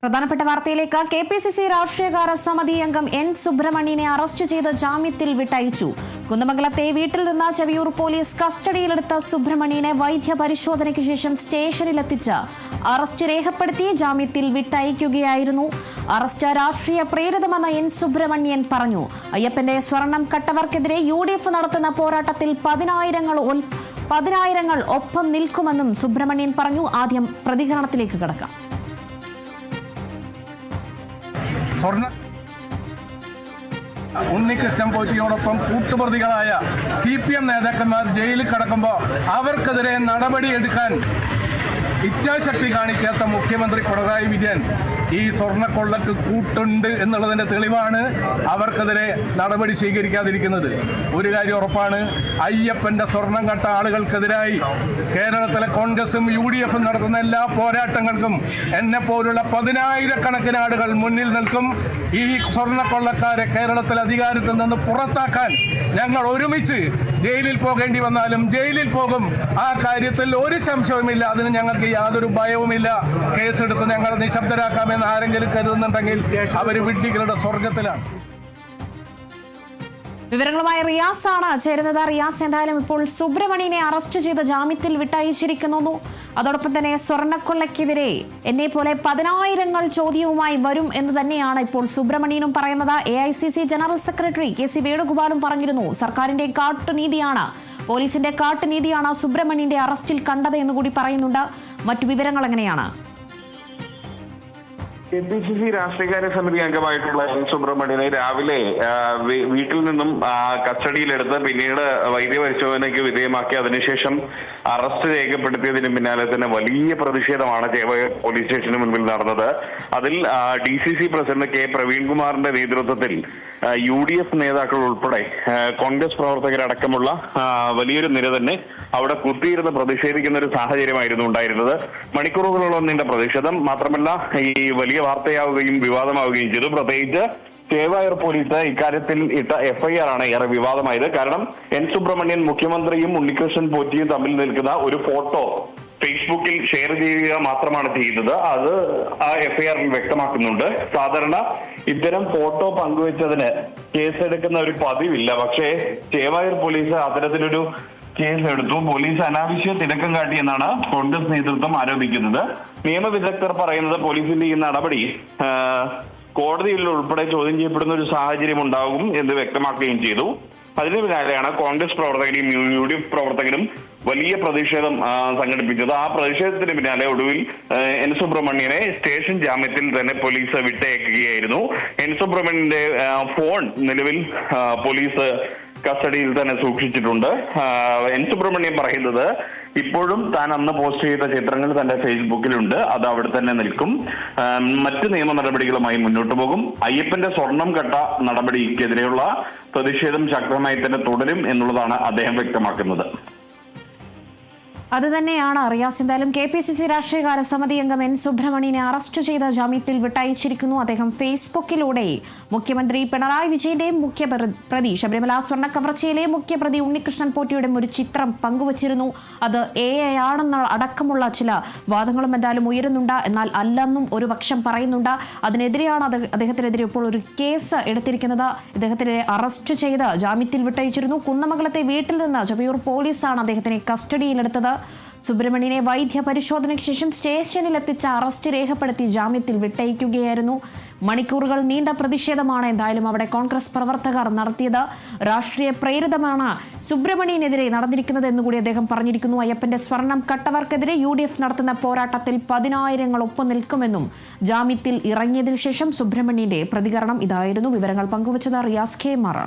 പ്രധാനപ്പെട്ട വാർത്തയിലേക്ക് കെപിസിസി രാഷ്ട്രീയകാര്യ സമിതി അംഗം എൻ സുബ്രഹ്മണ്യനെ അറസ്റ്റ് ചെയ്ത് ജാമ്യത്തിൽ വിട്ടയച്ചു. കുന്നമംഗലത്തെ വീട്ടിൽ നിന്ന് ചെവിയൂർ പോലീസ് കസ്റ്റഡിയിലെടുത്ത സുബ്രഹ്മണ്യനെ വൈദ്യ പരിശോധനയ്ക്ക് ശേഷം സ്റ്റേഷനിലെത്തിച്ച് അറസ്റ്റ് രേഖപ്പെടുത്തി ജാമ്യത്തിൽ വിട്ടയക്കുകയായിരുന്നു. അറസ്റ്റ് രാഷ്ട്രീയ പ്രേരിതമെന്ന് എൻ സുബ്രഹ്മണ്യൻ പറഞ്ഞു. അയ്യപ്പന്റെ സ്വർണം കട്ടവർക്കെതിരെ UDF നടത്തുന്ന പോരാട്ടത്തിൽ പതിനായിരങ്ങൾ ഒപ്പം നിൽക്കുമെന്നും സുബ്രഹ്മണ്യൻ പറഞ്ഞു. ആദ്യം പ്രതികരണത്തിലേക്ക് കടക്കാം. ഉണ്ണികൃഷ്ണൻ പോറ്റിയോടൊപ്പം കൂട്ടുപ്രതികളായ CPM നേതാക്കന്മാർ ജയിലിൽ കടക്കുമ്പോൾ അവർക്കെതിരെ നടപടിയെടുക്കാൻ ഇച്ഛാശക്തി കാണിക്കാത്ത മുഖ്യമന്ത്രി പിണറായി വിജയൻ ഈ സ്വർണ്ണക്കൊള്ളക്ക് കൂട്ടുണ്ട് എന്നുള്ളതിൻ്റെ തെളിവാണ് അവർക്കെതിരെ നടപടി സ്വീകരിക്കാതിരിക്കുന്നത്. ഒരു കാര്യം ഉറപ്പാണ്, അയ്യപ്പൻ്റെ സ്വർണം കട്ട ആളുകൾക്കെതിരായി കേരളത്തിലെ കോൺഗ്രസും UDF നടത്തുന്ന എല്ലാ പോരാട്ടങ്ങൾക്കും എന്നെപ്പോലുള്ള 10,000-കണക്കിന് ആളുകൾ മുന്നിൽ നിൽക്കും. ഈ സ്വർണ്ണക്കൊള്ളക്കാരെ കേരളത്തിലെ അധികാരത്തിൽ നിന്ന് പുറത്താക്കാൻ ഞങ്ങൾ ഒരുമിച്ച് ജയിലിൽ പോകേണ്ടി വന്നാലും ജയിലിൽ പോകും. ആ കാര്യത്തിൽ ഒരു സംശയവുമില്ല. അതിന് ഞങ്ങൾക്ക് യാതൊരു ഭയവുമില്ല. കേസെടുത്ത് ഞങ്ങൾ നിശബ്ദരാക്കാമെന്ന് ആരെങ്കിലും കരുതുന്നുണ്ടെങ്കിൽ അവർ വിഡ്ഢികളുടെ സ്വർഗത്തിലാണ്. വിവരങ്ങളുമായി റിയാസ് ആണ് ചേരുന്നത്. റിയാസ്, എന്തായാലും ഇപ്പോൾ സുബ്രഹ്മണ്യനെ അറസ്റ്റ് ചെയ്ത് ജാമ്യത്തിൽ വിട്ടയച്ചിരിക്കുന്നു. അതോടൊപ്പം തന്നെ സ്വർണ്ണക്കൊള്ളയ്ക്കെതിരെ എന്നെ പോലെ 10,000 ചോദ്യവുമായി വരും എന്ന് തന്നെയാണ് ഇപ്പോൾ സുബ്രഹ്മണ്യനും പറയുന്നത്. AICC ജനറൽ സെക്രട്ടറി KC വേണുഗോപാലും പറഞ്ഞിരുന്നു, സർക്കാരിന്റെ കാട്ടുനീതിയാണ്, പോലീസിന്റെ കാട്ടുനീതിയാണ് സുബ്രഹ്മണ്യന്റെ അറസ്റ്റിൽ കണ്ടത് എന്നുകൂടി പറയുന്നുണ്ട്. മറ്റു വിവരങ്ങൾ എങ്ങനെയാണ്? KPCC രാഷ്ട്രീയകാര്യ സമിതി അംഗമായിട്ടുള്ള എൻ സുബ്രഹ്മണ്യനെ രാവിലെ വീട്ടിൽ നിന്നും കസ്റ്റഡിയിലെടുത്ത് പിന്നീട് വൈദ്യപരിശോധനയ്ക്ക് വിധേയമാക്കി അതിനുശേഷം അറസ്റ്റ് രേഖപ്പെടുത്തിയതിന് പിന്നാലെ തന്നെ വലിയ പ്രതിഷേധമാണ് ചേവായൂർ പോലീസ് സ്റ്റേഷന് മുൻപിൽ നടന്നത്. അതിൽ DCC പ്രസിഡന്റ് K പ്രവീൺകുമാറിന്റെ നേതൃത്വത്തിൽ UDF നേതാക്കൾ ഉൾപ്പെടെ കോൺഗ്രസ് പ്രവർത്തകരടക്കമുള്ള വലിയൊരു നിര തന്നെ അവിടെ കുത്തിയിരുന്ന് പ്രതിഷേധിക്കുന്ന ഒരു സാഹചര്യമായിരുന്നു ഉണ്ടായിരുന്നത്. മണിക്കൂറുകളോളം നീണ്ട പ്രതിഷേധം മാത്രമല്ല ഈ വലിയ വാർത്തയാവുകയും വിവാദമാവുകയും ചെയ്തു. പ്രത്യേകിച്ച് ചേവായൂർ പോലീസ് ഇക്കാര്യത്തിൽ ഇട്ട FIR ആണ് ഏറെ വിവാദമായത്. കാരണം എൻ സുബ്രഹ്മണ്യൻ മുഖ്യമന്ത്രിയും ഉണ്ണികൃഷ്ണൻ പോറ്റിയും തമ്മിൽ നിൽക്കുന്ന ഒരു ഫോട്ടോ ഫേസ്ബുക്കിൽ ഷെയർ ചെയ്യുക മാത്രമാണ് ചെയ്യുന്നത്. അത് ആ FIR-ൽ വ്യക്തമാക്കുന്നുണ്ട്. സാധാരണ ഇത്തരം ഫോട്ടോ പങ്കുവെച്ചതിന് കേസെടുക്കുന്ന ഒരു പതിവില്ല. പക്ഷേ ചേവായൂർ പോലീസ് അത്തരത്തിലൊരു കേസെടുത്തു. പോലീസ് അനാവശ്യ തിരക്കം കാട്ടിയെന്നാണ് കോൺഗ്രസ് നേതൃത്വം ആരോപിക്കുന്നത്. നിയമവിദഗ്ധർ പറയുന്നത് പോലീസിന്റെ ഈ നടപടി കോടതിയിൽ ഉൾപ്പെടെ ചോദ്യം ചെയ്യപ്പെടുന്ന ഒരു സാഹചര്യം ഉണ്ടാകും എന്ന് വ്യക്തമാക്കുകയും ചെയ്തു. അതിന് പിന്നാലെയാണ് കോൺഗ്രസ് പ്രവർത്തകരും UDF പ്രവർത്തകരും വലിയ പ്രതിഷേധം സംഘടിപ്പിച്ചത്. ആ പ്രതിഷേധത്തിന് പിന്നാലെ ഒടുവിൽ എൻ സുബ്രഹ്മണ്യനെ സ്റ്റേഷൻ ജാമ്യത്തിൽ തന്നെ പോലീസ് വിട്ടയക്കുകയായിരുന്നു. എൻ സുബ്രഹ്മണ്യന്റെ ഫോൺ നിലവിൽ പോലീസ് കസ്റ്റഡിയിൽ തന്നെ സൂക്ഷിച്ചിട്ടുണ്ട്. എൻ സുബ്രഹ്മണ്യൻ പറയുന്നത് ഇപ്പോഴും താൻ അന്ന് പോസ്റ്റ് ചെയ്ത ചിത്രങ്ങൾ തന്റെ ഫേസ്ബുക്കിലുണ്ട്, അത് അവിടെ തന്നെ നിൽക്കും, മറ്റ് നിയമ നടപടികളുമായി മുന്നോട്ട് പോകും, അയ്യപ്പന്റെ സ്വർണം കട്ട നടപടിക്കെതിരെയുള്ള പ്രതിഷേധം ശക്തമായി തന്നെ തുടരും എന്നുള്ളതാണ് അദ്ദേഹം വ്യക്തമാക്കുന്നത്. അതുതന്നെയാണ് റിയാസ്. എന്തായാലും KPCC രാഷ്ട്രീയകാര്യ സമിതി അംഗം എൻ സുബ്രഹ്മണ്യനെ അറസ്റ്റ് ചെയ്ത ജാമ്യത്തിൽ വിട്ടയച്ചിരിക്കുന്നു. അദ്ദേഹം ഫേസ്ബുക്കിലൂടെ മുഖ്യമന്ത്രി പിണറായി വിജയന്റെയും മുഖ്യപ്രതി ശബരിമല സ്വർണ്ണ കവർച്ചയിലെ മുഖ്യപ്രതി ഉണ്ണികൃഷ്ണൻ പോറ്റിയുടെ ഒരു ചിത്രം പങ്കുവച്ചിരുന്നു. അത് AI ആണെന്ന അടക്കമുള്ള ചില വാദങ്ങളും എന്തായാലും ഉയരുന്നുണ്ട്. എന്നാൽ അല്ലെന്നും ഒരു പക്ഷം പറയുന്നുണ്ട്. അതിനെതിരെയാണ് അദ്ദേഹത്തിനെതിരെ ഇപ്പോൾ ഒരു കേസ് എടുത്തിരിക്കുന്നത്. അദ്ദേഹത്തിനെ അറസ്റ്റ് ചെയ്ത് ജാമ്യത്തിൽ വിട്ടയച്ചിരുന്നു. കുന്നമംഗലത്തെ വീട്ടിൽ നിന്ന് ചെവിയൂർ പോലീസാണ് അദ്ദേഹത്തിനെ കസ്റ്റഡിയിലെടുത്തത്. സുബ്രഹ്മണ്യനെ വൈദ്യ പരിശോധനയ്ക്ക് ശേഷം സ്റ്റേഷനിലെത്തിച്ച് അറസ്റ്റ് രേഖപ്പെടുത്തി ജാമ്യത്തിൽ വിട്ടയക്കുകയായിരുന്നു. മണിക്കൂറുകൾ നീണ്ട പ്രതിഷേധമാണ് എന്തായാലും അവിടെ കോൺഗ്രസ് പ്രവർത്തകർ നടത്തിയത്. രാഷ്ട്രീയ പ്രേരിതമാണ് സുബ്രഹ്മണ്യനെതിരെ നടന്നിരിക്കുന്നത് എന്നുകൂടി അദ്ദേഹം പറഞ്ഞിരിക്കുന്നു. അയ്യപ്പന്റെ സ്വർണം കട്ടവർക്കെതിരെ UDF നടത്തുന്ന പോരാട്ടത്തിൽ 10,000 ഒപ്പം നിൽക്കുമെന്നും ജാമ്യത്തിൽ ഇറങ്ങിയതിനു ശേഷം സുബ്രഹ്മണ്യന്റെ പ്രതികരണം ഇതായിരുന്നു. വിവരങ്ങൾ പങ്കുവച്ചത് റിയാസ് KM ആണ്.